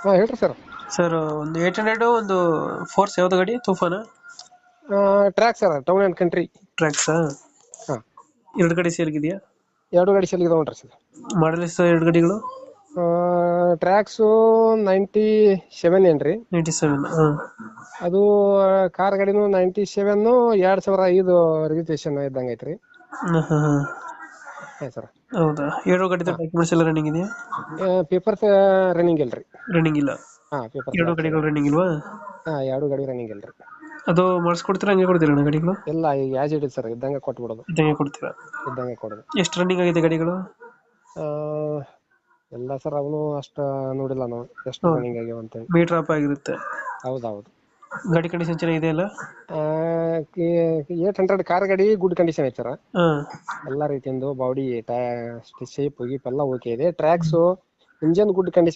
ಹಾಂ ಹೇಳ್ರಿ sir. Sir ಒಂದು 800 ಒಂದು ಫೋರ್ಸ್ ಯಾವ್ದು ಗಾಡಿ ತೂಫಾನ? Trax sir, town and country. ಟ್ರ್ಯಾಕ್ಸಾ? ಹಾಂ, ಎರಡು ಗಾಡಿ ಸೇಲ್ಗಿದೆಯಾ? ಎರಡು ಗಾಡಿ ಸೆಲ್ಗಿದೆ ನೋಡ್ರಿ ಸರ್. ಮಾಡಲ್ ಎಷ್ಟು ಎರಡು ಗಾಡಿಗಳು? ಟ್ರ್ಯಾಕ್ಸು 97 ಏನ್ರಿ. 97. ಹಾಂ. ಅದು ಕಾರ್ ಗಾಡಿನೂ 97, 2005 ರಿಜಿಸ್ಟ್ರೇಷನ್ ಇದ್ದಂಗೆ ಐತ್ರಿ. ಹಾಂ ಹಾಂ ಹಾಂ. ಹಾಂ ಸರ್. ಹೌದಾ? ಎರಡು ಗಾಡಿದು ಹಾಂ, ಡಾಕ್ಯುಮೆಂಟ್ಸ್ ಎಲ್ಲ ರನ್ನಿಂಗ್ ಇದೆಯಾ? ಪೇಪರ್ಸ್ ರನ್ನಿಂಗ್ ಇಲ್ರಿ. ರನ್ನಿಂಗ್ ಇಲ್ಲ. ಹಾಂ, ಪೇಪರ್ಸ್ ಎರಡು ಲ್ಯಾಪ್ಸ್ ಗಾಡಿಗಳು ಅದಾವ. ರನ್ನಿಂಗ್ ಇಲ್ವಾ? ಹಾಂ, ಎರಡು ಗಾಡಿ ರನ್ನಿಂಗ್ ಇಲ್ರಿ. ಅದು ಮಾಡಿಸ್ಕೊಡ್ತೀರಾ ಹಂಗೆ ಕೊಡ್ತೀರಾ ಅಣ್ಣ ಗಾಡಿಗಳು? ಎಲ್ಲ ಈಗ ಆ್ಯಸ್ ಇಟ್ ಇಸ್ ಸರ್, ಇದ್ದಂಗೆ ಕೊಟ್ಬಿಡೋದು. ಇದ್ದಂಗೆ ಕೊಡ್ತೀರಾ? ಇದ್ದಂಗೆ ಕೊಡೋದು. ಎಷ್ಟು ರನ್ನಿಂಗ್ ಆಗಿದೆ ಗಾಡಿಗಳು? ಆ, ಎಲ್ಲ ಸರ್ ಅವನು ಅಷ್ಟು ನೋಡಿಲ್ಲ ನಾವು ಎಷ್ಟು ಹೌದು, ರನ್ನಿಂಗ್ ಆಗ್ಯಾವ ಅಂತೇಳಿ. ಮೀಟರ್ ಆಪ್ ಆಗಿರುತ್ತೆ. ಹೌದೌದು. ಗಾಡಿ ಕಂಡೀಷನ್ ಚೆನ್ನಾಗಿದೆ ಅಲ್ಲ? 800 ಕಾರ್ ಗಾಡಿ ಗುಡ್ ಕಂಡೀಷನ್ ಐತೆ ಸರ್. ಹಾಂ. ಎಲ್ಲ ರೀತಿಯಿಂದ ಬಾಡಿ ಶೇಪ್ ಗೀಪ್ ಎಲ್ಲ ಓಕೆ ಇದೆ. Tracks engine good condition